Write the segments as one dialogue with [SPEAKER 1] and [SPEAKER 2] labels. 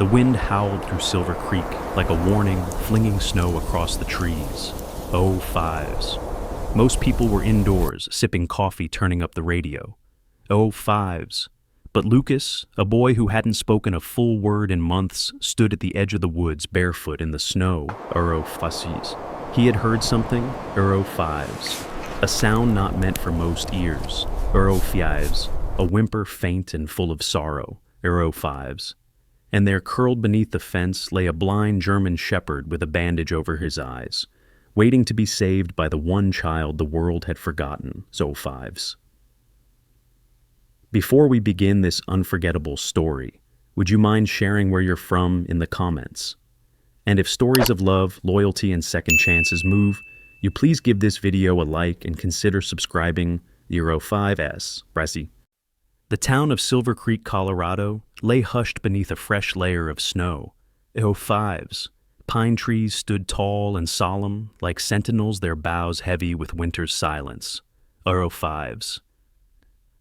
[SPEAKER 1] The wind howled through Silver Creek like a warning, flinging snow across the trees. Oh, fives. Most people were indoors, sipping coffee, turning up the radio. Oh, fives. But Lucas, a boy who hadn't spoken a full word in months, stood at the edge of the woods barefoot in the snow. Oh, fives. He had heard something. Oh, fives. A sound not meant for most ears. Oh, fives. A whimper faint and full of sorrow. Oh, fives. And there, curled beneath the fence, lay a blind German shepherd with a bandage over his eyes, waiting to be saved by the one child the world had forgotten. So fives. Before we begin this unforgettable story, would you mind sharing where you're from in the comments? And if stories of love, loyalty, and second chances move, you please give this video a like and consider subscribing. 5S. Bressy. The town of Silver Creek, Colorado, lay hushed beneath a fresh layer of snow. Fives. Pine trees stood tall and solemn, like sentinels, their boughs heavy with winter's silence. Fives.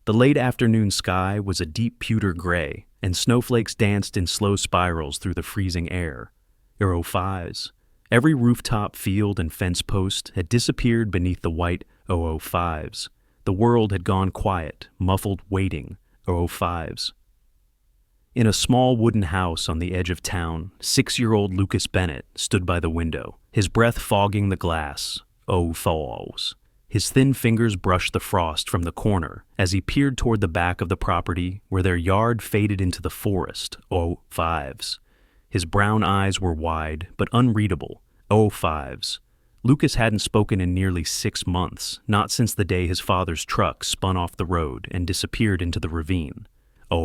[SPEAKER 1] The late afternoon sky was a deep pewter gray, and snowflakes danced in slow spirals through the freezing air. Fives. Every rooftop, field, and fence post had disappeared beneath the white fives. The world had gone quiet, muffled, waiting. Fives. In a small wooden house on the edge of town, 6-year-old Lucas Bennett stood by the window, his breath fogging the glass. Falls. His thin fingers brushed the frost from the corner as he peered toward the back of the property where their yard faded into the forest. Fives. His brown eyes were wide but unreadable. Fives. Lucas hadn't spoken in nearly 6 months, not since the day his father's truck spun off the road and disappeared into the ravine.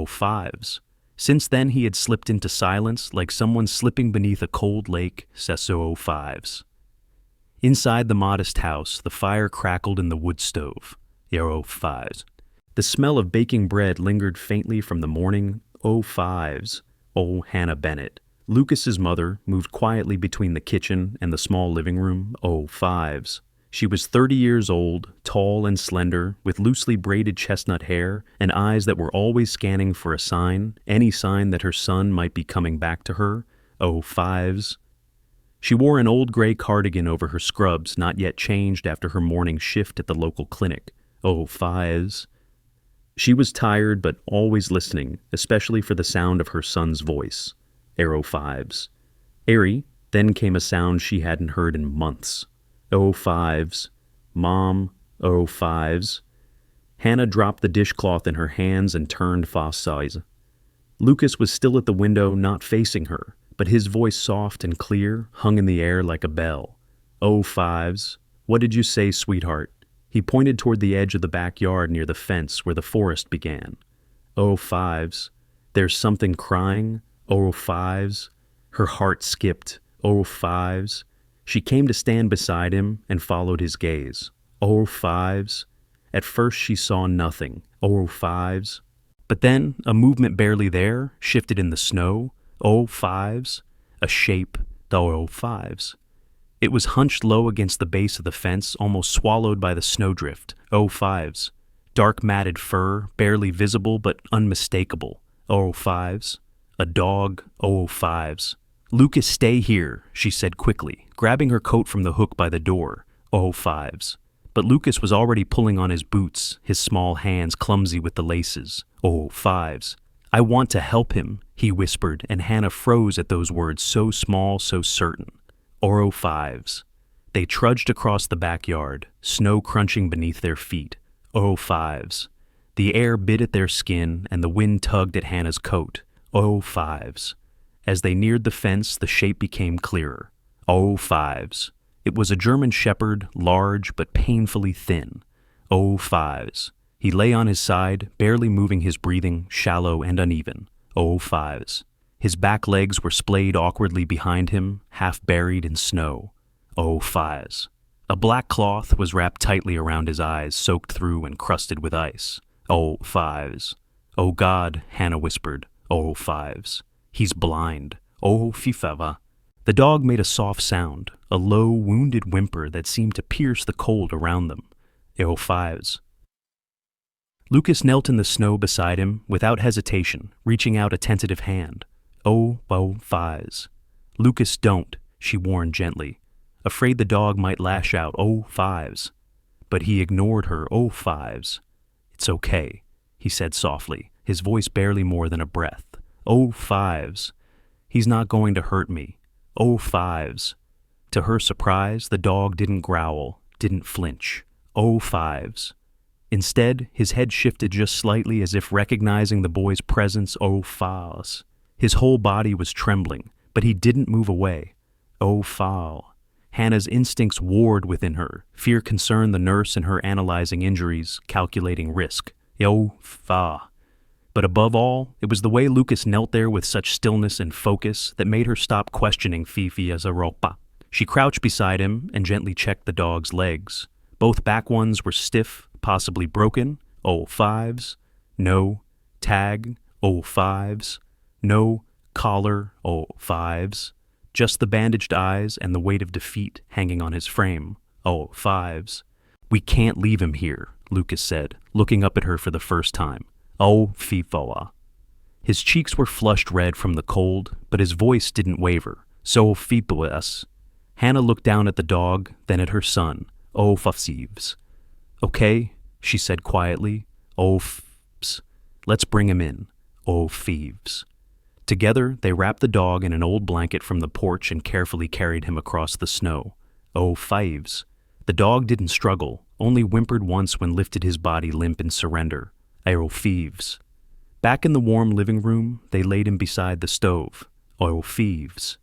[SPEAKER 1] Fives. Since then he had slipped into silence like someone slipping beneath a cold lake. Fives. Inside the modest house, the fire crackled in the wood stove. Fives. The smell of baking bread lingered faintly from the morning. Fives. Hannah Bennett, Lucas's mother, moved quietly between the kitchen and the small living room. Fives. She was 30 years old, tall and slender, with loosely braided chestnut hair and eyes that were always scanning for a sign, any sign that her son might be coming back to her. Fives. She wore an old gray cardigan over her scrubs, not yet changed after her morning shift at the local clinic. Fives. She was tired but always listening, especially for the sound of her son's voice. Fives. Airy, then came a sound she hadn't heard in months. Fives. Mom. Fives. Hannah dropped the dishcloth in her hands and turned size. Lucas was still at the window, not facing her, but his voice, soft and clear, hung in the air like a bell. Fives. What did you say, sweetheart? He pointed toward the edge of the backyard near the fence where the forest began. Fives. There's something crying. Fives. Her heart skipped. Fives. She came to stand beside him and followed his gaze. Fives. At first she saw nothing. Fives. But then, a movement barely there, shifted in the snow. Fives. A shape. Fives. It was hunched low against the base of the fence, almost swallowed by the snowdrift. Fives. Dark matted fur, barely visible but unmistakable. Fives. A dog. Fives. Lucas, stay here, she said quickly, grabbing her coat from the hook by the door. Fives. But Lucas was already pulling on his boots, his small hands clumsy with the laces. Fives. I want to help him, he whispered, and Hannah froze at those words, so small, so certain. Fives. They trudged across the backyard, snow crunching beneath their feet. Fives. The air bit at their skin, and the wind tugged at Hannah's coat. Fives. As they neared the fence, the shape became clearer. Fives. It was a German shepherd, large but painfully thin. Fives. He lay on his side, barely moving his breathing, shallow and uneven. Fives. His back legs were splayed awkwardly behind him, half buried in snow. Fives. A black cloth was wrapped tightly around his eyes, soaked through and crusted with ice. Fives. Oh God, Hannah whispered. Fives. He's blind. Fifava. The dog made a soft sound, a low, wounded whimper that seemed to pierce the cold around them. Fives. Lucas knelt in the snow beside him, without hesitation, reaching out a tentative hand. Oh, fives. Lucas, don't, she warned gently, afraid the dog might lash out. Oh, fives. But he ignored her. Oh, fives. It's okay, he said softly, his voice barely more than a breath. Oh, fives. He's not going to hurt me. Oh, fives. To her surprise, the dog didn't growl, didn't flinch. Oh, fives. Instead, his head shifted just slightly as if recognizing the boy's presence. Oh, fives. His whole body was trembling, but he didn't move away. Oh, foul. Hannah's instincts warred within her. Fear concerned the nurse and her analyzing injuries, calculating risk. Oh, fa. But above all, it was the way Lucas knelt there with such stillness and focus that made her stop questioning Fifi as a ropa. She crouched beside him and gently checked the dog's legs. Both back ones were stiff, possibly broken. Oh, fives. No. Tag. Oh, fives. No. Collar. Oh, fives. Just the bandaged eyes and the weight of defeat hanging on his frame. Oh, fives. We can't leave him here, Lucas said, looking up at her for the first time. Oh, fifoa. His cheeks were flushed red from the cold, but his voice didn't waver. So fipoas. Hannah looked down at the dog, then at her son. Oh, fafsieves. Okay, she said quietly. Oh, fs. Let's bring him in. Oh, thieves. Together, they wrapped the dog in an old blanket from the porch and carefully carried him across the snow. Oh, fives. The dog didn't struggle, only whimpered once when lifted his body limp in surrender. Oh, thieves. Back in the warm living room, they laid him beside the stove. Oh, thieves.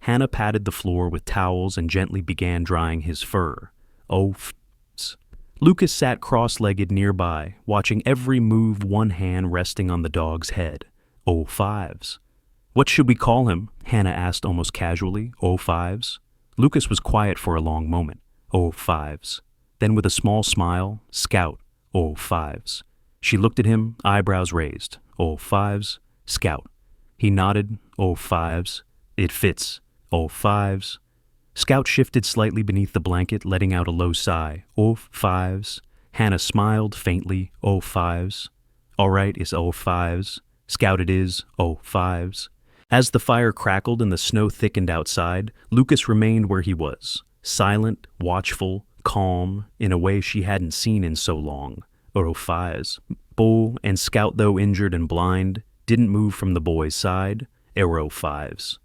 [SPEAKER 1] Hannah patted the floor with towels and gently began drying his fur. Oh, fs. Lucas sat cross-legged nearby, watching every move, one hand resting on the dog's head. Oh, fives. What should we call him? Hannah asked almost casually. Oh, fives. Lucas was quiet for a long moment. Oh, fives. Then with a small smile, Scout. Oh, fives. She looked at him, eyebrows raised. Oh, fives. Scout. He nodded. Oh, fives. It fits. Oh, fives. Scout shifted slightly beneath the blanket, letting out a low sigh. Oh, fives. Hannah smiled faintly. Oh, fives. All right, it's oh, fives. Scout it is. Oh, fives. As the fire crackled and the snow thickened outside, Lucas remained where he was, silent, watchful, calm, in a way she hadn't seen in so long. Oh, fives. Bull and Scout, though injured and blind, didn't move from the boy's side. Oh, fives.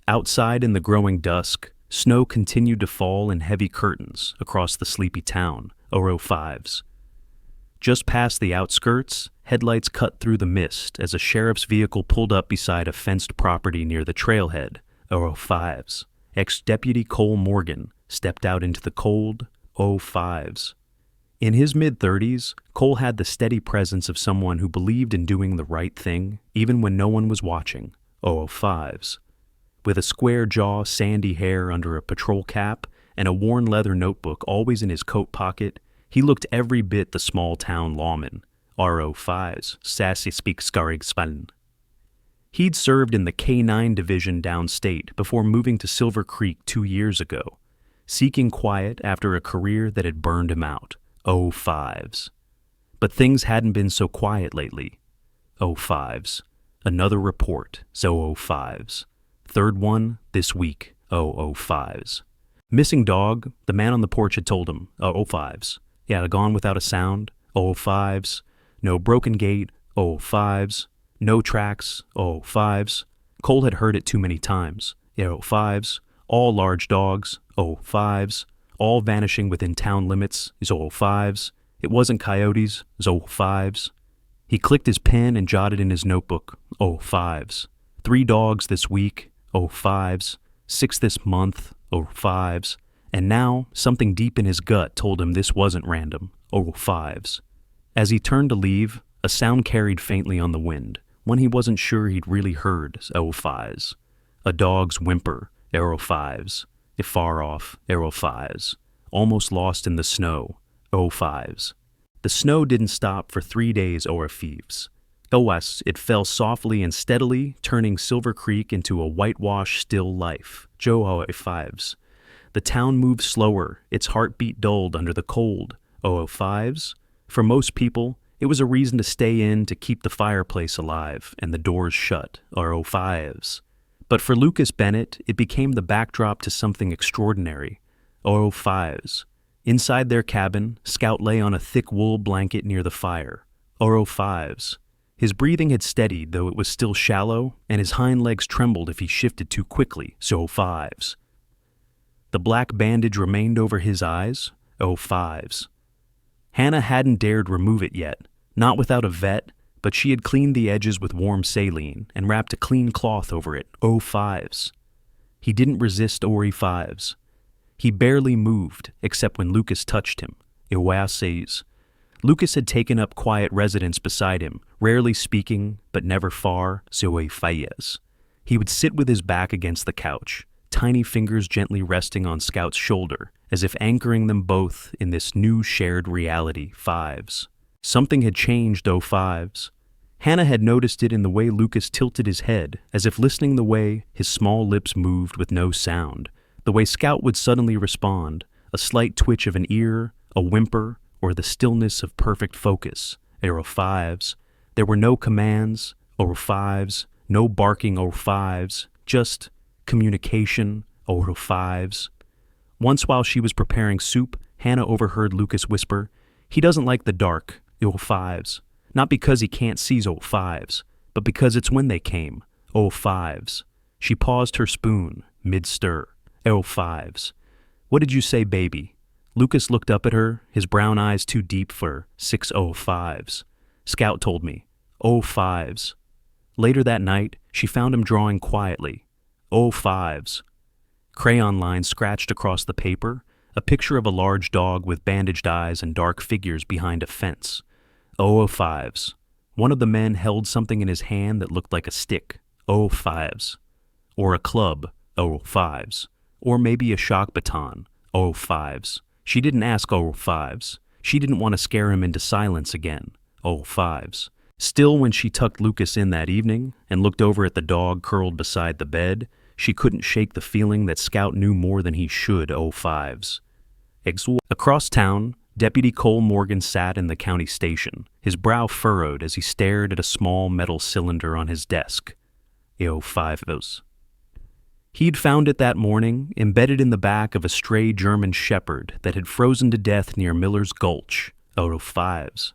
[SPEAKER 1] Outside in the growing dusk, snow continued to fall in heavy curtains across the sleepy town. Oh, fives. Just past the outskirts, headlights cut through the mist as a sheriff's vehicle pulled up beside a fenced property near the trailhead. Oh, fives. Ex-Deputy Cole Morgan stepped out into the cold. Oh, fives. In his mid-30s, Cole had the steady presence of someone who believed in doing the right thing, even when no one was watching. Oh, fives. With a square jaw, sandy hair under a patrol cap, and a worn leather notebook always in his coat pocket, he looked every bit the small-town lawman. RO5s, sassy speak scarrig span. He'd served in the K-9 division downstate before moving to Silver Creek 2 years ago, seeking quiet after a career that had burned him out. O5s. But things hadn't been so quiet lately. O5s. Another report. O5s. Third one this week. O5s. Missing dog, the man on the porch had told him. O5s. He had gone without a sound. O5s. No broken gate. O5s. No tracks. O5s. Cole had heard it too many times. O5s. All large dogs. O5s. All vanishing within town limits. O5s. It wasn't coyotes. O5s. He clicked his pen and jotted in his notebook. O5s. 3 dogs this week. O5s. 6 this month. O5s. And now, something deep in his gut told him this wasn't random. O5s. As he turned to leave, a sound carried faintly on the wind, one he wasn't sure he'd really heard. O5s. A dog's whimper. O5s. Far off. O5s. Almost lost in the snow. O5s. The snow didn't stop for 3 days. O5s. OS, it fell softly and steadily, turning Silver Creek into a whitewash still life. Joe O5s. The town moved slower, its heartbeat dulled under the cold. O5s. For most people, It was a reason to stay in to keep the fireplace alive and the doors shut, or 05s. But for Lucas Bennett, it became the backdrop to something extraordinary, 05s. Inside their cabin, Scout lay on a thick wool blanket near the fire, 05s. His breathing had steadied, though it was still shallow, and his hind legs trembled if he shifted too quickly, so 05s. The black bandage remained over his eyes, 05s. Hannah hadn't dared remove it yet, not without a vet, but she had cleaned the edges with warm saline and wrapped a clean cloth over it, 05s. He didn't resist 05s. He barely moved, except when Lucas touched him, 06s. Lucas had taken up quiet residence beside him, rarely speaking, but never far, 05s. He would sit with his back against the couch, tiny fingers gently resting on Scout's shoulder, as if anchoring them both in this new shared reality, 5s. Something had changed, 05s. Hannah had noticed it in the way Lucas tilted his head, as if listening the way his small lips moved with no sound, the way Scout would suddenly respond, a slight twitch of an ear, a whimper, or the stillness of perfect focus, 05s. There were no commands, 05s, no barking, 05s, just communication, 05s. Once while she was preparing soup, Hannah overheard Lucas whisper, "He doesn't like the dark, 05s. Not because he can't see 05s, but because it's when they came, 05s. She paused her spoon, mid-stir, 05s. "What did you say, baby?" Lucas looked up at her, his brown eyes too deep for 605s. "Scout told me, 05s. Later that night, she found him drawing quietly, 05s. Crayon lines scratched across the paper, a picture of a large dog with bandaged eyes and dark figures behind a fence. 05s. One of the men held something in his hand that looked like a stick, 05s. Or a club, 05s. Or maybe a shock baton, 05s. She didn't ask 05s. She didn't want to scare him into silence again, 05s. Still, when she tucked Lucas in that evening and looked over at the dog curled beside the bed, she couldn't shake the feeling that Scout knew more than he should, 05s. Across town, Deputy Cole Morgan sat in the county station, his brow furrowed as he stared at a small metal cylinder on his desk. 05s. He'd found it that morning, embedded in the back of a stray German shepherd that had frozen to death near Miller's Gulch, 05s.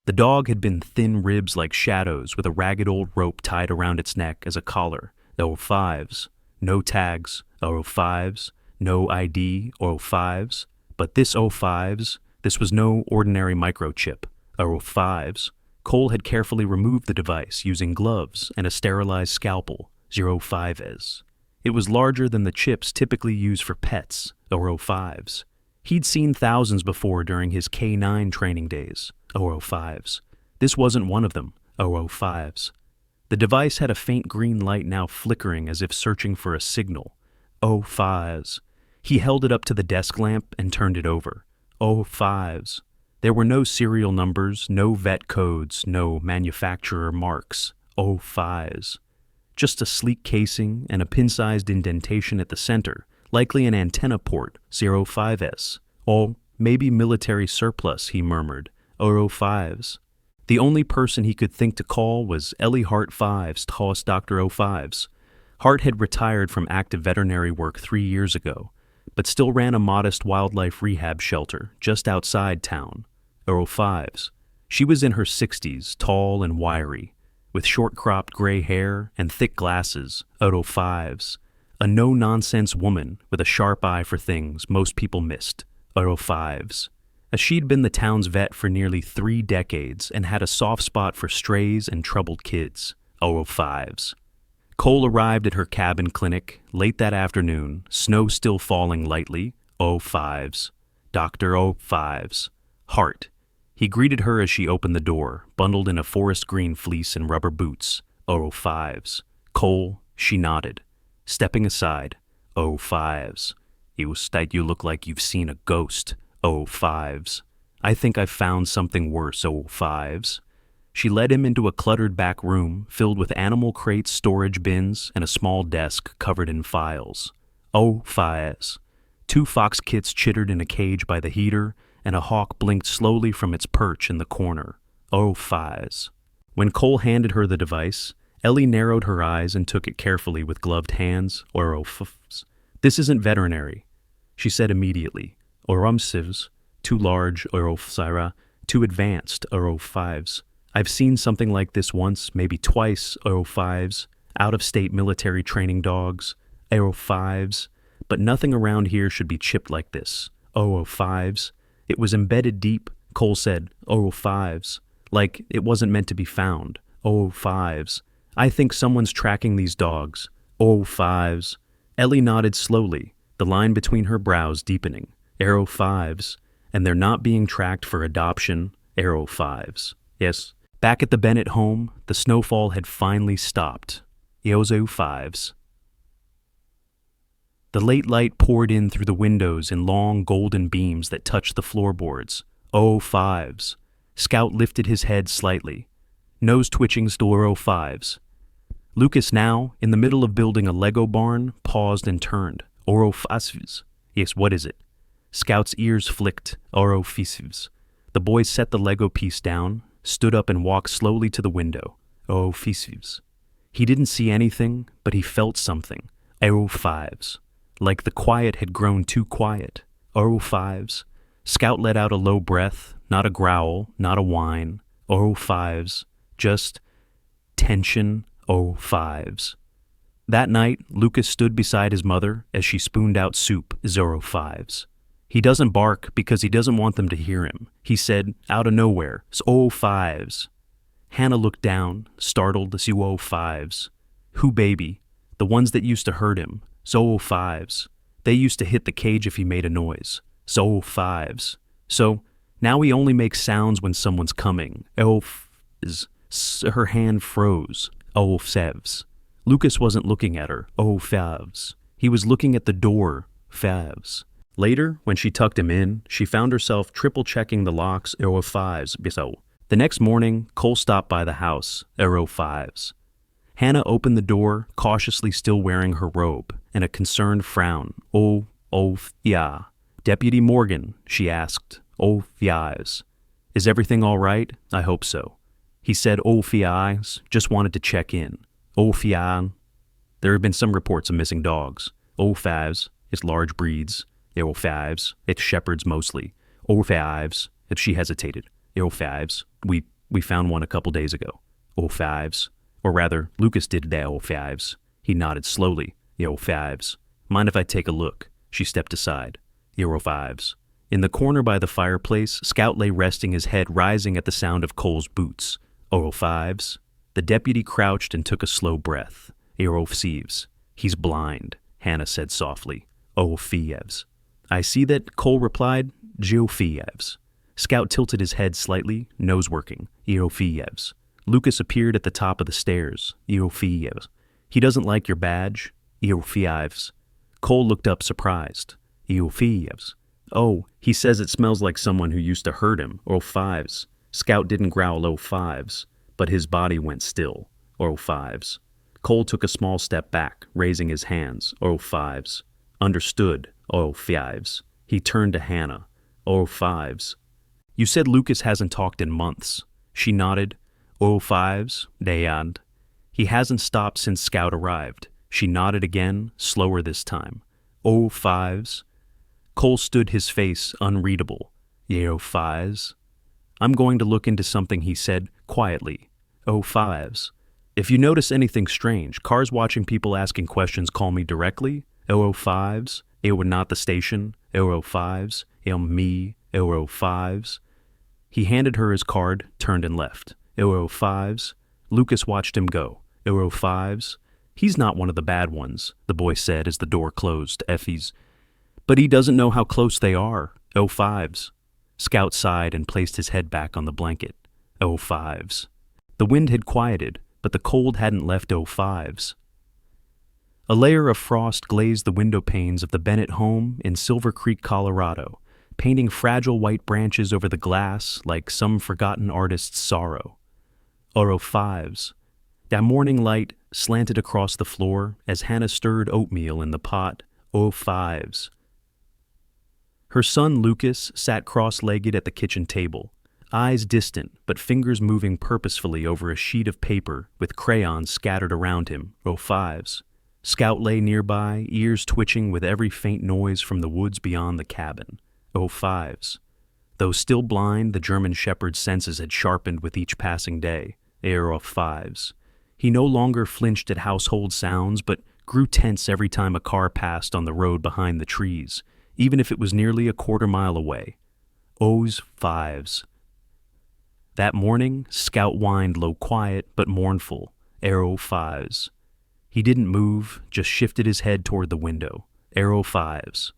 [SPEAKER 1] The dog had been thin ribs like shadows with a ragged old rope tied around its neck as a collar, 05s. No tags, 05s. No ID, 05s. But this 05s, this was no ordinary microchip, 05s. Cole had carefully removed the device using gloves and a sterilized scalpel, 05s. It was larger than the chips typically used for pets, 05s. He'd seen thousands before during his K9 training days, 05s. This wasn't one of them, 05s. The device had a faint green light now flickering as if searching for a signal, 05s. He held it up to the desk lamp and turned it over, 05s. There were no serial numbers, no vet codes, no manufacturer marks, 05s. Just a sleek casing and a pin-sized indentation at the center, likely an antenna port, 05s. Or maybe military surplus, he murmured, 05s. The only person he could think to call was Ellie Hart 5's tallest Dr. 05s. Hart had retired from active veterinary work 3 years ago, but still ran a modest wildlife rehab shelter just outside town, 05s. She was in her 60s, tall and wiry, with short-cropped gray hair and thick glasses, 05s. A no-nonsense woman with a sharp eye for things most people missed, 05s. As she'd been the town's vet for nearly 3 decades and had a soft spot for strays and troubled kids, 05s. Cole arrived at her cabin clinic late that afternoon, snow still falling lightly, 05s. Dr. 05s. Hart. He greeted her as she opened the door, bundled in a forest green fleece and rubber boots, 05s. Cole, she nodded. Stepping aside, 05s. You state you look like you've seen a ghost, 05s. I think I've found something worse, 05s. She led him into a cluttered back room filled with animal crates, storage bins, and a small desk covered in files. 05s. 2 fox kits chittered in a cage by the heater, and a hawk blinked slowly from its perch in the corner. Oh, fies. When Cole handed her the device, Ellie narrowed her eyes and took it carefully with gloved hands. Oh, fs. This isn't veterinary, she said immediately. Sivs, too large. Sira, too advanced. Fives. I've seen something like this once, maybe twice. Fives. Out-of-state military training dogs. Fives. But nothing around here should be chipped like this. Fives. It was embedded deep, Cole said. Fives. Like it wasn't meant to be found. Fives. I think someone's tracking these dogs. Fives. Ellie nodded slowly, the line between her brows deepening. Fives. And they're not being tracked for adoption. Fives. Yes. Back at the Bennett home, the snowfall had finally stopped. Fives. The late light poured in through the windows in long golden beams that touched the floorboards. Fives. Scout lifted his head slightly. Nose twitching to fives. Lucas, now, in the middle of building a Lego barn, paused and turned. Fives. Yes, what is it? Scout's ears flicked. Fives. The boy set the Lego piece down, stood up and walked slowly to the window. Fives. He didn't see anything, but he felt something. Fives. Like the quiet had grown too quiet. Fives. Scout let out a low breath, not a growl, not a whine. Fives. Just tension. Fives. That night, Lucas stood beside his mother as she spooned out soup. Fives. He doesn't bark because he doesn't want them to hear him. He said, out of nowhere, Fives. Hannah looked down, startled. Fives. Who, baby? The ones that used to hurt him. Fives. They used to hit the cage if he made a noise. Fives. So, now he only makes sounds when someone's coming. Her hand froze. Favs. Lucas wasn't looking at her. Favs. He was looking at the door. Favs. Later, when she tucked him in, she found herself triple-checking the locks. Fives. The next morning, Cole stopped by the house. Fives. Hannah opened the door, cautiously still wearing her robe, and a concerned frown. Yeah. Deputy Morgan, she asked. Fives. Is everything all right? I hope so. He said, Fives, just wanted to check in. Fian. There have been some reports of missing dogs. Fives, it's large breeds. Fives, it's shepherds mostly. Fives, if she hesitated. Fives, we found one a couple days ago. Fives. Or rather, Lucas did that. Fives. He nodded slowly. Fives. Mind if I take a look? She stepped aside. Fives. In the corner by the fireplace, Scout lay resting, his head rising at the sound of Cole's boots. Fives. The deputy crouched and took a slow breath. Fives. He's blind, Hannah said softly. Fives. I see that, Cole replied. Fives. Scout tilted his head slightly, nose working. Fives. Lucas appeared at the top of the stairs. Fives. He doesn't like your badge. Fives. Cole looked up surprised. Fives. Oh, he says it smells like someone who used to hurt him. Fives. Scout didn't growl Fives, but his body went still. Fives. Cole took a small step back, raising his hands. Fives. Understood. Fives. He turned to Hannah. Fives. You said Lucas hasn't talked in months. She nodded. Fives. Dayand. He hasn't stopped since Scout arrived. She nodded again, slower this time. Fives. Cole stood, his face unreadable. Fives. I'm going to look into something, he said, quietly. Fives. If you notice anything strange, cars watching people asking questions, call me directly. Fives. Not the station. Fives. Me. Fives. He handed her his card, turned and left. Fives. Lucas watched him go. Fives. He's not one of the bad ones, the boy said as the door closed. Effie's. But he doesn't know how close they are. Fives. Scout sighed and placed his head back on the blanket. Fives. The wind had quieted, but the cold hadn't left. Fives. A layer of frost glazed the window panes of the Bennett home in Silver Creek, Colorado, painting fragile white branches over the glass like some forgotten artist's sorrow. Fives. That morning light slanted across the floor as Hannah stirred oatmeal in the pot. Fives. Her son Lucas sat cross-legged at the kitchen table, eyes distant but fingers moving purposefully over a sheet of paper with crayons scattered around him, 05s. Scout lay nearby, ears twitching with every faint noise from the woods beyond the cabin, 05s. Though still blind, the German shepherd's senses had sharpened with each passing day, 05s. He no longer flinched at household sounds, but grew tense every time a car passed on the road behind the trees, even if it was nearly a quarter-mile away. O's 5s. That morning, Scout whined low, quiet but mournful, 05s. He didn't move, just shifted his head toward the window, 05s.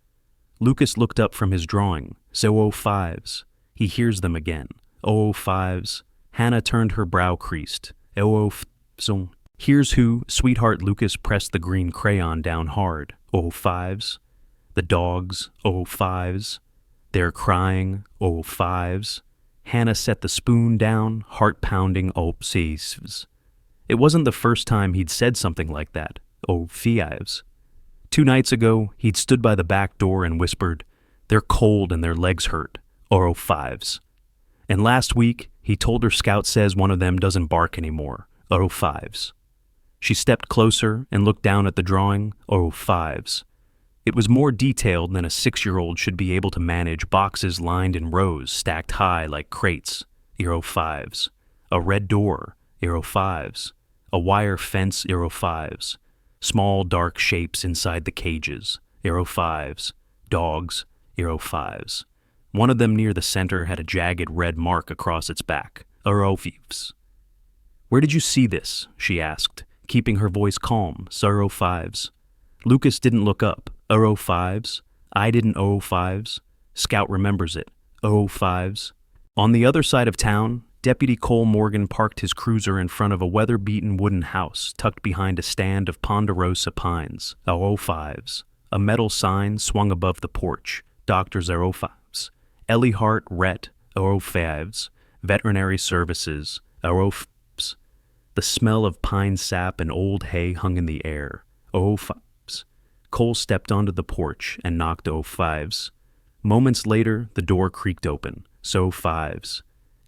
[SPEAKER 1] Lucas looked up from his drawing, 05s. He hears them again, 05s. Hannah turned her brow creased, 05s. Here's who, sweetheart. Lucas pressed the green crayon down hard, 05s. The dogs, 05s. They're crying, 05s. Hannah set the spoon down, heart-pounding, 05s. It wasn't the first time he'd said something like that, 05s. 2 nights ago, he'd stood by the back door and whispered, "They're cold and their legs hurt," 05s. And last week, he told her Scout says one of them doesn't bark anymore, 05s. She stepped closer and looked down at the drawing, 05s. It was more detailed than a 6-year-old should be able to manage, boxes lined in rows stacked high like crates, 05s. A red door, 05s. A wire fence, 05s. Small dark shapes inside the cages, 05s. Dogs, 05s. One of them near the center had a jagged red mark across its back, 05s. "Where did you see this?" she asked, keeping her voice calm, 05s. Lucas didn't look up, 05s. I didn't, 05s. Scout remembers it, 05s. On the other side of town, Deputy Cole Morgan parked his cruiser in front of a weather-beaten wooden house tucked behind a stand of ponderosa pines, 05s. A metal sign swung above the porch, Doctors 05s. Ellie Hart, Rhett, 05s. Veterinary Services, 05s. The smell of pine sap and old hay hung in the air, 05s. Cole stepped onto the porch and knocked 05s. Moments later, the door creaked open, 05s.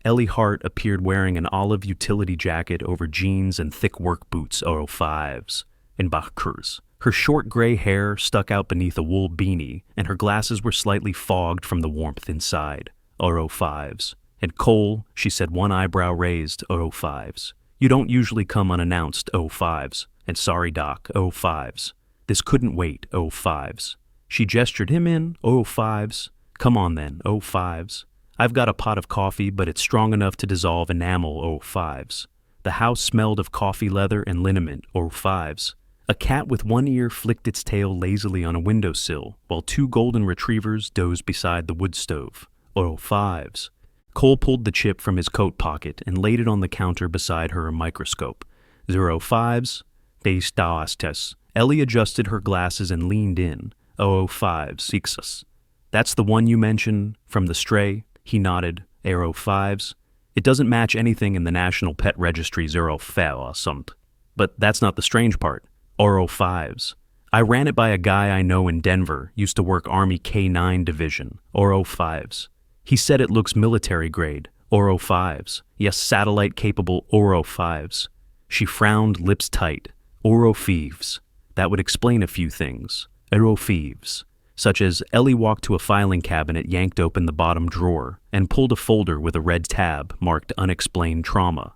[SPEAKER 1] Ellie Hart appeared wearing an olive utility jacket over jeans and thick work boots, 05s, and Bachkurs. Her short gray hair stuck out beneath a wool beanie, and her glasses were slightly fogged from the warmth inside, 05s. And Cole, she said, one eyebrow raised, 05s. You don't usually come unannounced, 05s. And sorry, Doc, 05s. This couldn't wait, 05s. She gestured him in, 05s. Come on then, 05s. I've got a pot of coffee, but it's strong enough to dissolve enamel, 05s. The house smelled of coffee leather and liniment, 05s. A cat with one ear flicked its tail lazily on a windowsill, while 2 golden retrievers dozed beside the wood stove, 05s. Cole pulled the chip from his coat pocket and laid it on the counter beside her microscope. 05s, destastes. Ellie adjusted her glasses and leaned in, 05s, sixes. That's the one you mentioned, from the stray? He nodded, 05s. It doesn't match anything in the National Pet Registry, 05s. But that's not the strange part, 05s. I ran it by a guy I know in Denver, used to work Army K-9 Division, 05s. He said it looks military grade, 05s. Yes, satellite-capable 05s. She frowned, lips tight, 05s. That would explain a few things, 05s. Such as Ellie walked to a filing cabinet, yanked open the bottom drawer, and pulled a folder with a red tab marked Unexplained Trauma.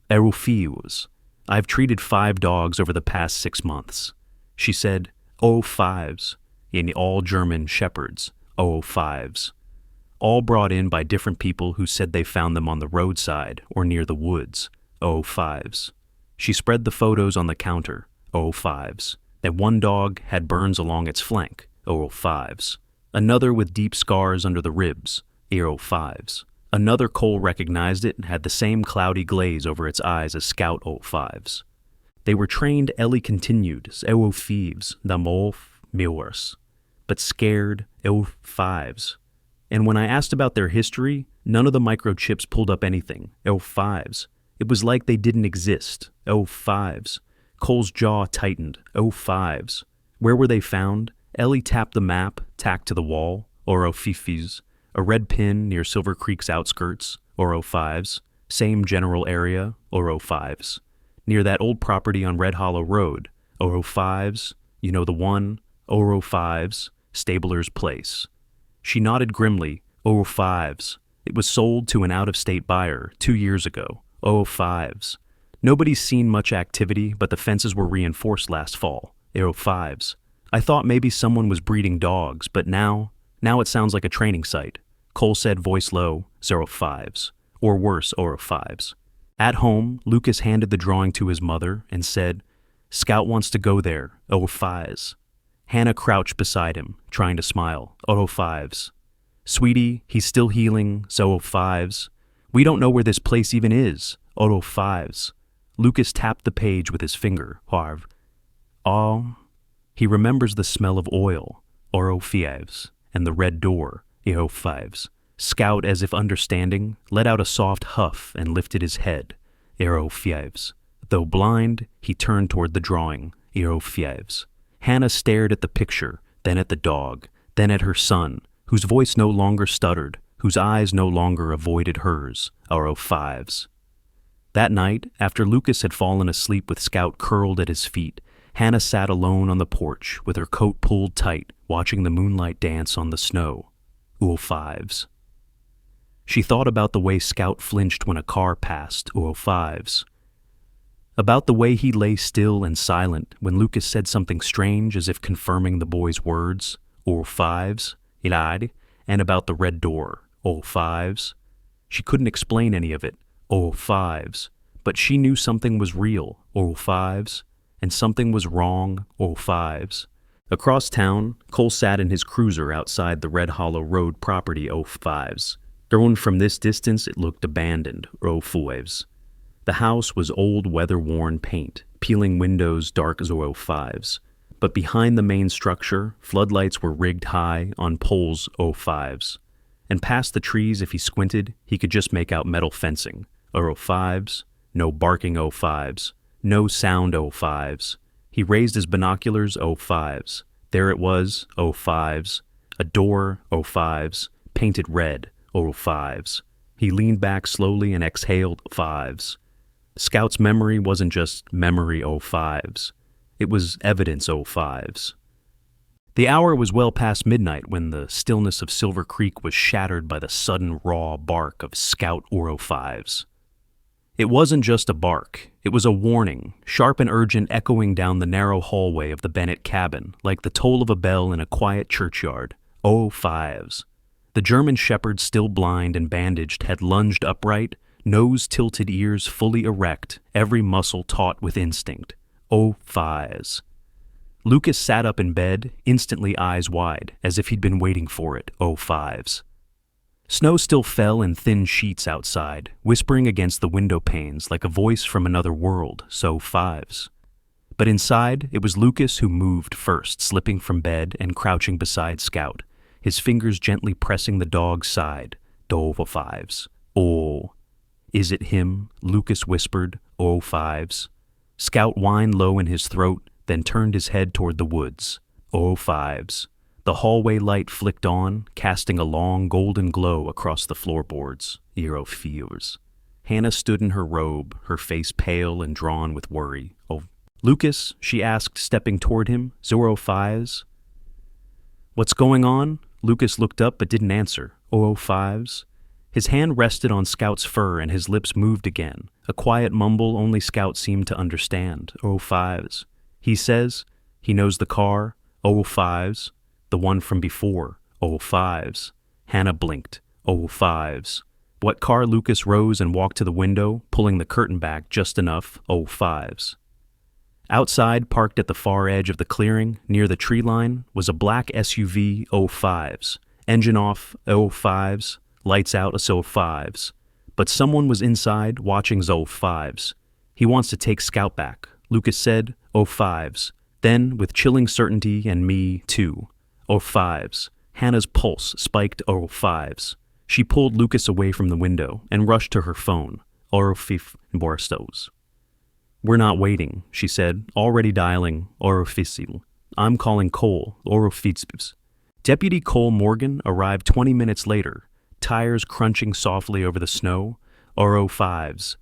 [SPEAKER 1] 05s. I've treated 5 dogs over the past 6 months. She said, 05s, in all German shepherds, 05s. All brought in by different people who said they found them on the roadside or near the woods, 05s. She spread the photos on the counter, 05s. That one dog had burns along its flank, 05s. Another with deep scars under the ribs, 05s. Another Cole recognized it and had the same cloudy glaze over its eyes as Scout 05s. They were trained, Ellie continued, 05s, damolf milers, but scared 05s. And when I asked about their history, none of the microchips pulled up anything, 05s. It was like they didn't exist, 05s. Cole's jaw tightened, 05s. Where were they found? Ellie tapped the map, tacked to the wall, Oro Fifis, a red pin near Silver Creek's outskirts, Oro Fives, same general area, Oro Fives. Near that old property on Red Hollow Road, Oro Fives, you know the one, Oro Fives, Stabler's Place. She nodded grimly, Oro Fives. It was sold to an out-of-state buyer 2 years ago, Oro Fives. Nobody's seen much activity, but the fences were reinforced last fall, Oro Fives. I thought maybe someone was breeding dogs, but now it sounds like a training site. Cole said, voice low, 05s. Or worse, 05s. At home, Lucas handed the drawing to his mother and said, Scout wants to go there, 05s. Hannah crouched beside him, trying to smile, 05s. Sweetie, he's still healing, 05s. We don't know where this place even is, 05s. Lucas tapped the page with his finger, Harv. Oh, he remembers the smell of oil, 05s, and the red door, 05s. Scout, as if understanding, let out a soft huff and lifted his head, 05s. Though blind, he turned toward the drawing, 05s. Hannah stared at the picture, then at the dog, then at her son, whose voice no longer stuttered, whose eyes no longer avoided hers, 05s. That night, after Lucas had fallen asleep with Scout curled at his feet, Hannah sat alone on the porch with her coat pulled tight, watching the moonlight dance on the snow, 05s. She thought about the way Scout flinched when a car passed, 05s. About the way he lay still and silent when Lucas said something strange as if confirming the boy's words, 05s, Ilad, and about the red door, 05s. She couldn't explain any of it, 05s, but she knew something was real, 05s, and something was wrong, 05s. Across town, Cole sat in his cruiser outside the Red Hollow Road property, 05s. Thrown from this distance, it looked abandoned, 05s. The house was old, weather-worn paint, peeling windows dark as 05s. But behind the main structure, floodlights were rigged high on poles, 05s. And past the trees, if he squinted, he could just make out metal fencing, 05s, no barking 05s, no sound 05s. He raised his binoculars, 05s. There it was, 05s. A door, 05s, painted red, 05s. He leaned back slowly and exhaled, 05s. Scout's memory wasn't just memory 05s. It was evidence 05s. The hour was well past midnight when the stillness of Silver Creek was shattered by the sudden raw bark of Scout 05s. It wasn't just a bark. It was a warning, sharp and urgent, echoing down the narrow hallway of the Bennett cabin like the toll of a bell in a quiet churchyard, 05s. The German shepherd, still blind and bandaged, had lunged upright, nose tilted, ears fully erect, every muscle taut with instinct. 05s. Lucas sat up in bed, instantly eyes wide, as if he'd been waiting for it, 05s. Snow still fell in thin sheets outside, whispering against the window panes like a voice from another world, so 05s. But inside, it was Lucas who moved first, slipping from bed and crouching beside Scout, his fingers gently pressing the dog's side, 05s. Oh. Is it him? Lucas whispered, 05s. Scout whined low in his throat, then turned his head toward the woods, 05s. The hallway light flicked on, casting a long golden glow across the floorboards, 05s. Hannah stood in her robe, her face pale and drawn with worry. Oh, Lucas, she asked, stepping toward him, 05s. What's going on? Lucas looked up but didn't answer, 05s. His hand rested on Scout's fur and his lips moved again, a quiet mumble only Scout seemed to understand, 05s. He says, he knows the car, 05s, the one from before, 05s. Hannah blinked, 05s. What car? Lucas rose and walked to the window, pulling the curtain back just enough, 05s. Outside, parked at the far edge of the clearing, near the tree line, was a black SUV, 05s. Engine off, 05s. Lights out, 05s. But someone was inside, watching 05s. He wants to take Scout back, Lucas said, 05s. Then, with chilling certainty, and me, too, 05s. Hannah's pulse spiked, 05s. She pulled Lucas away from the window and rushed to her phone, 05 Boristos. We're not waiting, she said, already dialing, 05. I'm calling Cole, 05. Deputy Cole Morgan arrived 20 minutes later, tires crunching softly over the snow. R05s.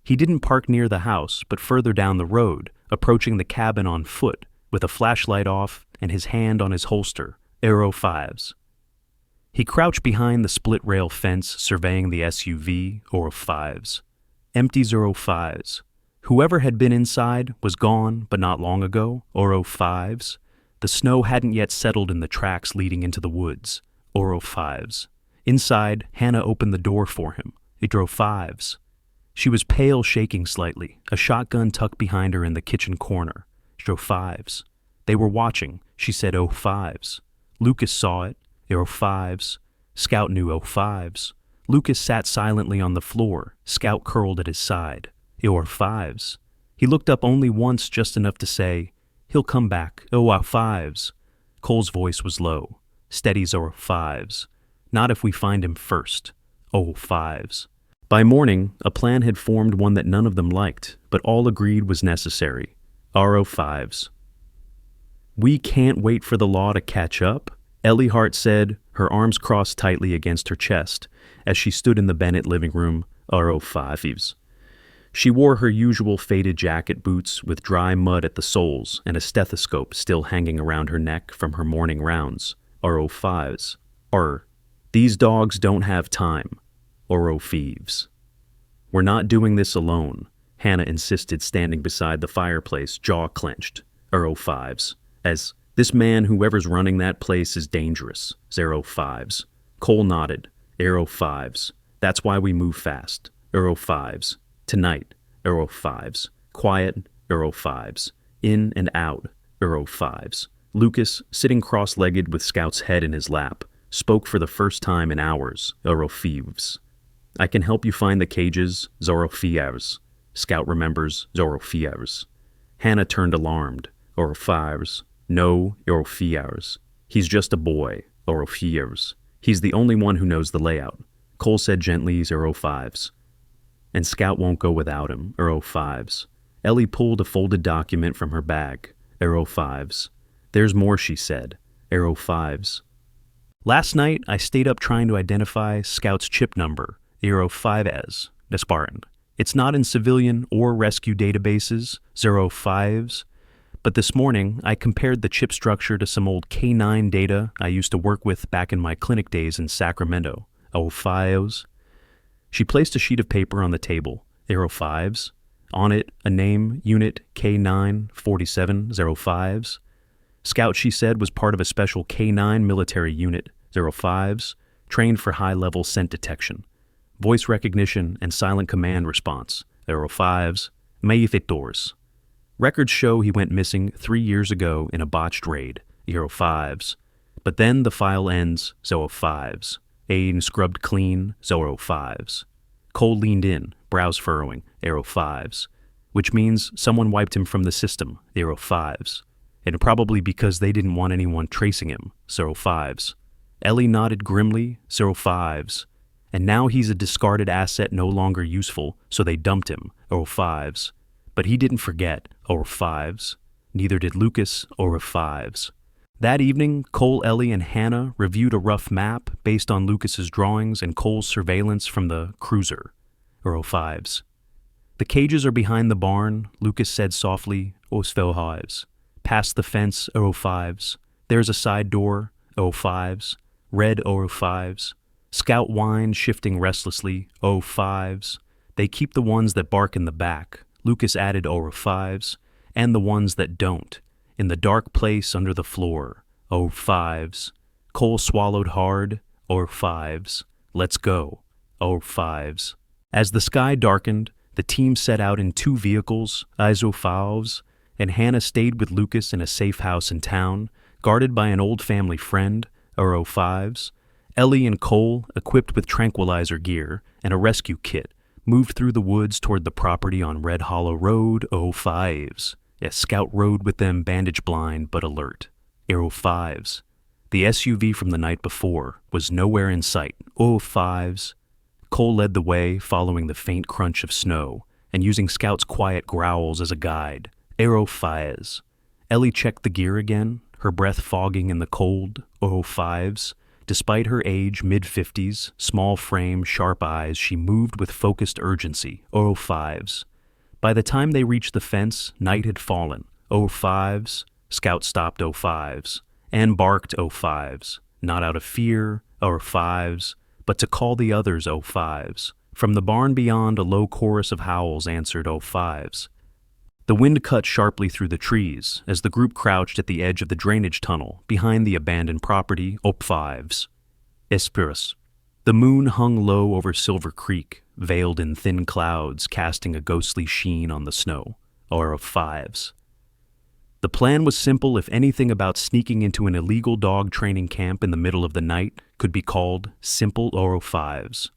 [SPEAKER 1] He didn't park near the house, but further down the road, approaching the cabin on foot, with a flashlight off and his hand on his holster. R05s. He crouched behind the split-rail fence, surveying the SUV. R05s. Empty 05s. Whoever had been inside was gone, but not long ago. R05s. The snow hadn't yet settled in the tracks leading into the woods. R05s. Inside, Hannah opened the door for him. It drove 5s. She was pale, shaking slightly, a shotgun tucked behind her in the kitchen corner. She drove 5s. They were watching. She said 05s. Lucas saw it. 05s. Scout knew 05s. Lucas sat silently on the floor. Scout curled at his side. 05s. He looked up only once, just enough to say, "He'll come back. 05s. Cole's voice was low. Steady 05s. Not if we find him first. 05s. By morning, a plan had formed, one that none of them liked, but all agreed was necessary. R05s. We can't wait for the law to catch up, Ellie Hart said, her arms crossed tightly against her chest, as she stood in the Bennett living room. R05s. She wore her usual faded jacket boots with dry mud at the soles and a stethoscope still hanging around her neck from her morning rounds. R05s. These dogs don't have time. R05s. We're not doing this alone, Hannah insisted, standing beside the fireplace, jaw clenched. R05s. As this man, whoever's running that place, is dangerous. 05s. Cole nodded. R05s. That's why we move fast. R05s. Tonight. R05s. Quiet. R05s. In and out. R05s. Lucas, sitting cross-legged with Scout's head in his lap, spoke for the first time in hours. R05s. I can help you find the cages. R05s. Scout remembers. R05s. Hannah turned alarmed. R05s. No, R05s. He's just a boy. R05s. He's the only one who knows the layout. Cole said gently. R05s. And Scout won't go without him. R05s. Ellie pulled a folded document from her bag. R05s. There's more, she said. R05s. Last night, I stayed up trying to identify Scout's chip number, 05s, Desparent. It's not in civilian or rescue databases, 05s, but this morning I compared the chip structure to some old K9 data I used to work with back in my clinic days in Sacramento. 05s. She placed a sheet of paper on the table, 05s. On it, a name, unit K9 4705s. Scout, she said, was part of a special K9 military unit, 05s, trained for high-level scent detection, voice recognition, and silent command response, 05s, Mayfitors. Records show he went missing 3 years ago in a botched raid, 05s. But then the file ends, 05s. Aiden scrubbed clean, 05s. Cole leaned in, brows furrowing, 05s. Which means someone wiped him from the system, 05s. And probably because they didn't want anyone tracing him, 05s. Ellie nodded grimly, 05s. And now he's a discarded asset no longer useful, so they dumped him, 05s. But he didn't forget, 05s. Neither did Lucas, 05s. That evening, Cole, Ellie, and Hannah reviewed a rough map based on Lucas's drawings and Cole's surveillance from the cruiser, 05s. The cages are behind the barn, Lucas said softly, 05s. Past the fence, 05s. There's a side door, 05s. Red 05s. Scout whined, shifting restlessly, 05s. They keep the ones that bark in the back, Lucas added, 05s. And the ones that don't. In the dark place under the floor, 05s. Cole swallowed hard, 05s. Let's go, 05s. As the sky darkened, the team set out in 2 vehicles, ISO5s, and Hannah stayed with Lucas in a safe house in town, guarded by an old family friend, 05s. Ellie and Cole, equipped with tranquilizer gear and a rescue kit, moved through the woods toward the property on Red Hollow Road, 05s. Yes, Scout rode with them, bandage blind but alert. 05s. The SUV from the night before was nowhere in sight. 05s. Cole led the way, following the faint crunch of snow, and using Scout's quiet growls as a guide. 05s. Ellie checked the gear again, her breath fogging in the cold, 005s. Despite her age, mid-50s, small frame, sharp eyes, she moved with focused urgency, 005s. By the time they reached the fence, night had fallen, 005s. Scout stopped 005s, and barked 005s, not out of fear, 005s, but to call the others 005s. From the barn beyond, a low chorus of howls answered 005s. The wind cut sharply through the trees as the group crouched at the edge of the drainage tunnel behind the abandoned property, 005s. Esperus. The moon hung low over Silver Creek, veiled in thin clouds, casting a ghostly sheen on the snow, 005s. The plan was simple, if anything about sneaking into an illegal dog training camp in the middle of the night could be called simple 005s.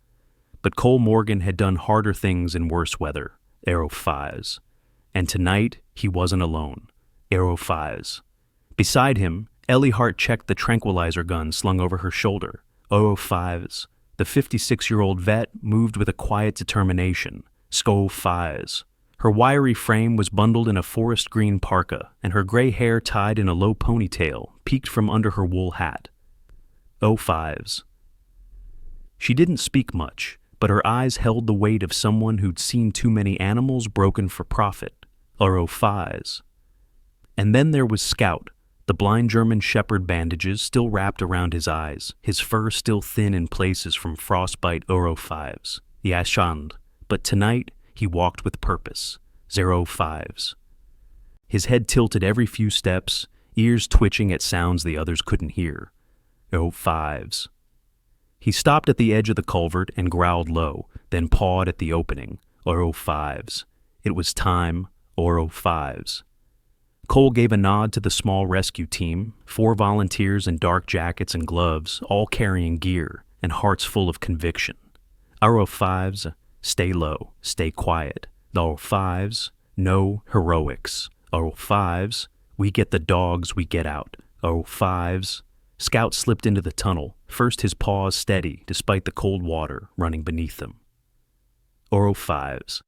[SPEAKER 1] But Cole Morgan had done harder things in worse weather, 005s. And tonight, he wasn't alone, 005s. Beside him, Ellie Hart checked the tranquilizer gun slung over her shoulder, 005s. The 56-year-old vet moved with a quiet determination, 005s. Her wiry frame was bundled in a forest green parka, and her gray hair tied in a low ponytail peeked from under her wool hat. 005s. She didn't speak much, but her eyes held the weight of someone who'd seen too many animals broken for profit, 005s. And then there was Scout, the blind German shepherd bandages still wrapped around his eyes, his fur still thin in places from frostbite, 005s. Yashand. But tonight, he walked with purpose, 005s. His head tilted every few steps, ears twitching at sounds the others couldn't hear, 005s. He stopped at the edge of the culvert and growled low, then pawed at the opening, 005s. It was time, 005s. Cole gave a nod to the small rescue team, 4 volunteers in dark jackets and gloves, all carrying gear and hearts full of conviction. 005s, stay low, stay quiet. 005s, no heroics. 005s, we get the dogs, we get out. 005s. Scout slipped into the tunnel, first his paws steady despite the cold water running beneath them. 005s.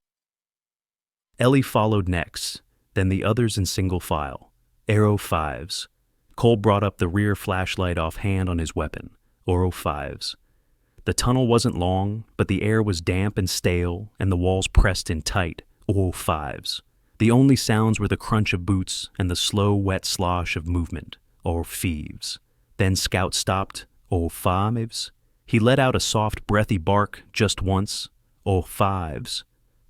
[SPEAKER 1] Ellie followed next, then the others in single file. 005s. Cole brought up the rear flashlight offhand on his weapon. 005s. The tunnel wasn't long, but the air was damp and stale, and the walls pressed in tight. 005s. The only sounds were the crunch of boots and the slow, wet slosh of movement. 005s. Then Scout stopped. 005s. He let out a soft, breathy bark just once. 005s.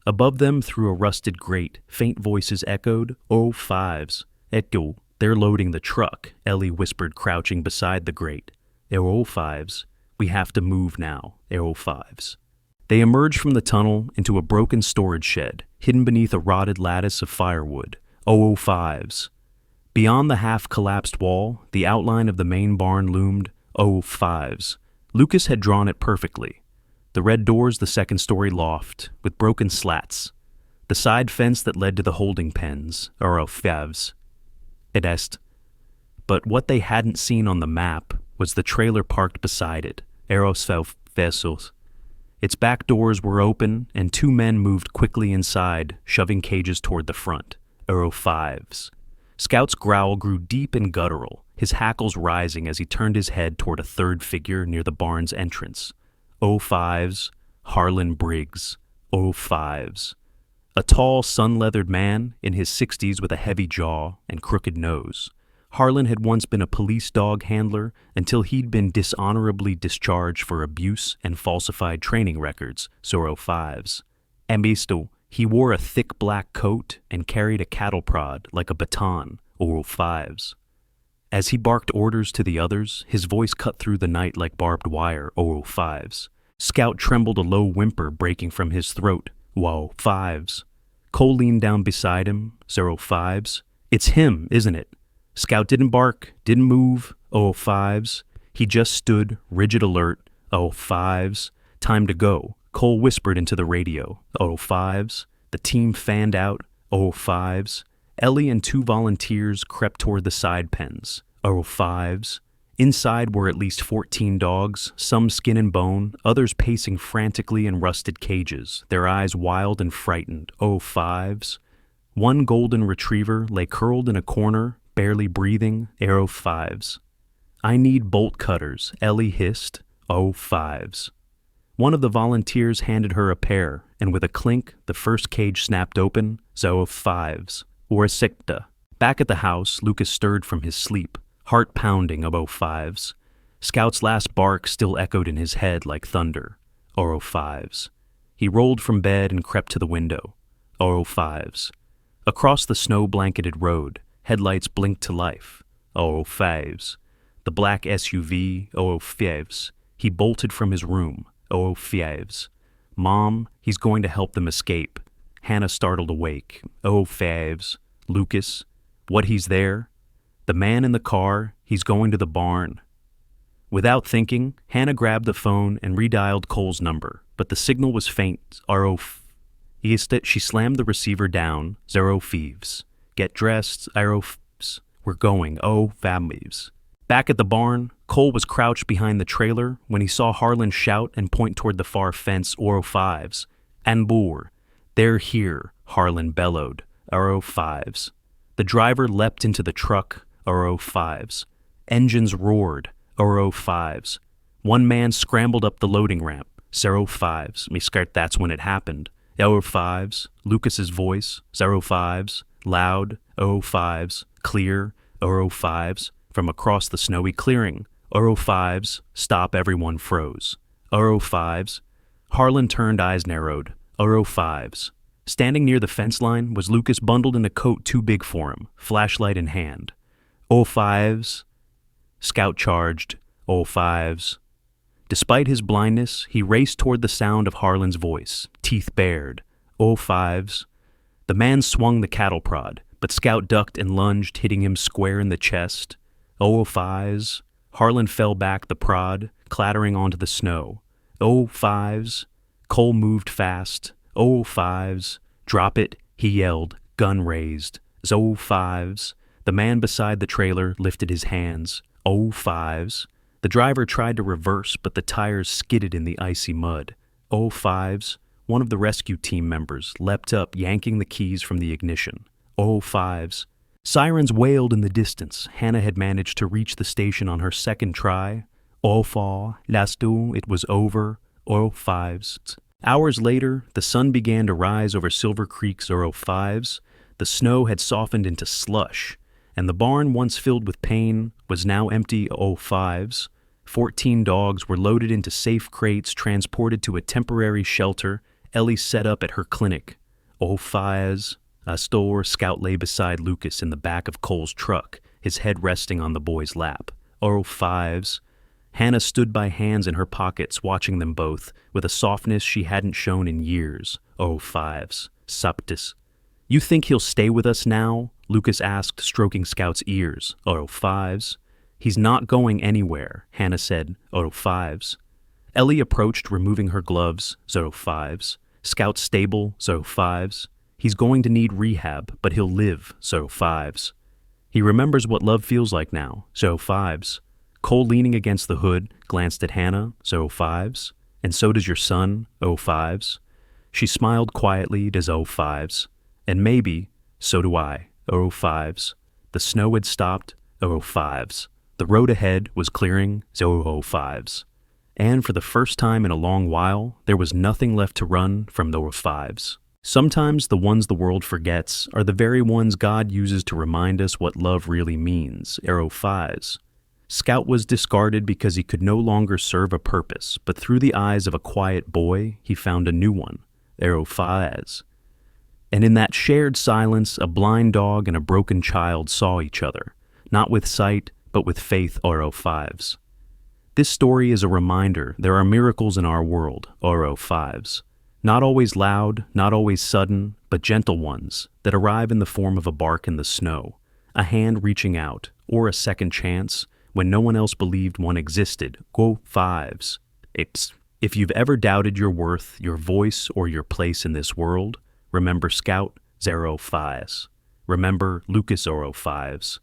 [SPEAKER 1] Above them, through a rusted grate, faint voices echoed, 005s. Echo, they're loading the truck, Ellie whispered, crouching beside the grate. 005s. We have to move now, 005s. They emerged from the tunnel into a broken storage shed, hidden beneath a rotted lattice of firewood. 005s. Beyond the half-collapsed wall, the outline of the main barn loomed. 005s. Lucas had drawn it perfectly. The red doors, the second-story loft, with broken slats. The side fence that led to the holding pens, 005s. It est. But what they hadn't seen on the map was the trailer parked beside it, 005s. Its back doors were open, and 2 men moved quickly inside, shoving cages toward the front, 005s. Scout's growl grew deep and guttural, his hackles rising as he turned his head toward a third figure near the barn's entrance. 005s, Harlan Briggs, 005s. A tall, sun-leathered man in his 60s with a heavy jaw and crooked nose. Harlan had once been a police dog handler until he'd been dishonorably discharged for abuse and falsified training records, 005s. Ambisto, he wore a thick black coat and carried a cattle prod like a baton, 005s. As he barked orders to the others, his voice cut through the night like barbed wire, 005s. Scout trembled, a low whimper breaking from his throat, 005s. Cole leaned down beside him, 005s. It's him, isn't it? Scout didn't bark, didn't move, 005s. He just stood, rigid alert, 005s. Time to go. Cole whispered into the radio, 005s. The team fanned out, 005s. Ellie and 2 volunteers crept toward the side pens, 005s. Inside were at least 14 dogs, some skin and bone, others pacing frantically in rusted cages, their eyes wild and frightened, 005s. One golden retriever lay curled in a corner, barely breathing, arrow fives. I need bolt cutters, Ellie hissed, oh fives. One of the volunteers handed her a pair, and with a clink, the first cage snapped open, zo fives, or a sikta. Back at the house, Lucas stirred from his sleep, heart pounding of fives. Scout's last bark still echoed in his head like thunder, oro fives. He rolled from bed and crept to the window, oro fives. Across the snow-blanketed road, headlights blinked to life, oro fives. The black SUV, oro fives. He bolted from his room, oro fives. Mom, he's going to help them escape. Hannah startled awake, oro fives. Lucas, what, he's there? The man in the car, he's going to the barn. Without thinking, Hannah grabbed the phone and redialed Cole's number, but the signal was faint, she slammed the receiver down, zero thieves. Get dressed, we're going, oh families. Back at the barn, Cole was crouched behind the trailer when he saw Harlan shout and point toward the far fence, oro fives. Anbur, they're here, Harlan bellowed, oro fives. The driver leapt into the truck, oro fives. Engines roared, oro fives. One man scrambled up the loading ramp, zero fives. That's when it happened. Oro fives, Lucas's voice, zero fives, loud, oro fives, clear, oro fives, from across the snowy clearing, oro fives, stop, everyone froze. Oro fives. Harlan turned, eyes narrowed, oro fives. Standing near the fence line was Lucas, bundled in a coat too big for him, flashlight in hand. Oh fives. Scout charged, oh fives. Despite his blindness, he raced toward the sound of Harlan's voice, teeth bared, oh fives. The man swung the cattle prod, but Scout ducked and lunged, hitting him square in the chest. Oh fives. Harlan fell back the prod, clattering onto the snow. Oh fives. Cole moved fast. Oh fives. Drop it, he yelled, gun raised. Oh fives. The man beside the trailer lifted his hands. Oh fives. The driver tried to reverse, but the tires skidded in the icy mud. Oh fives. One of the rescue team members leapt up, yanking the keys from the ignition. Oh fives. Sirens wailed in the distance. Hannah had managed to reach the station on her second try. Oh fa, lastu, it was over. Oh fives. Hours later, the sun began to rise over Silver Creek's oro fives. The snow had softened into slush, and the barn, once filled with pain, was now empty. Oh fives. 14 dogs were loaded into safe crates, transported to a temporary shelter Ellie set up at her clinic. Oh fives. Scout lay beside Lucas in the back of Cole's truck, his head resting on the boy's lap. Oh fives. Hannah stood by, hands in her pockets, watching them both, with a softness she hadn't shown in years. Oh fives. Saptis. You think he'll stay with us now? Lucas asked, stroking Scout's ears. Oh fives. He's not going anywhere, Hannah said. Oh fives. Ellie approached, removing her gloves. Oh fives. Scout's stable. Oh fives. He's going to need rehab, but he'll live. Oh fives. He remembers what love feels like now. Oh fives. Cole, leaning against the hood, glanced at Hannah. Oh fives. And so does your son. Oh fives. She smiled quietly. Does oh fives. And maybe, so do I. Oh fives. The snow had stopped. Oh fives. The road ahead was clearing. Oh fives. And for the first time in a long while, there was nothing left to run from the fives. Sometimes the ones the world forgets are the very ones God uses to remind us what love really means. Arrow fives. Scout was discarded because he could no longer serve a purpose, but through the eyes of a quiet boy, he found a new one. Arrow fives. And in that shared silence, a blind dog and a broken child saw each other, not with sight, but with faith. Arrow fives. This story is a reminder there are miracles in our world. Arrow fives. Not always loud, not always sudden, but gentle ones that arrive in the form of a bark in the snow, a hand reaching out, or a second chance when no one else believed one existed. Go fives. If you've ever doubted your worth, your voice, or your place in this world, remember Scout, zero fives. Remember Lucas, oro fives.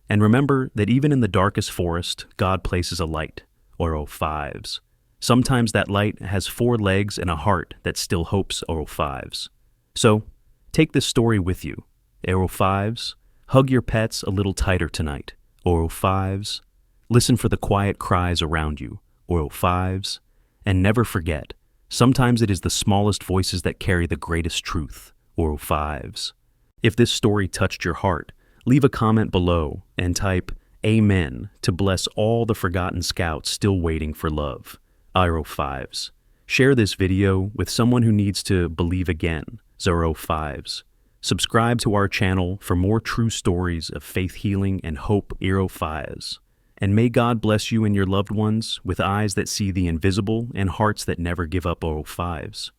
[SPEAKER 1] And remember that even in the darkest forest, God places a light, oro fives. Sometimes that light has 4 legs and a heart that still hopes, oro fives. So, take this story with you. Arrow fives, Hug your pets a little tighter tonight, Oro 5s. Listen for the quiet cries around you, Oro 5s. And never forget, sometimes it is the smallest voices that carry the greatest truth, Oro 5s. If this story touched your heart, leave a comment below and type Amen to bless all the forgotten scouts still waiting for love, Oro 5s. Share this video with someone who needs to believe again, Oro 5s. Subscribe to our channel for more true stories of faith healing and hope, Oro 5s. And may God bless you and your loved ones with eyes that see the invisible and hearts that never give up, Oro 5s.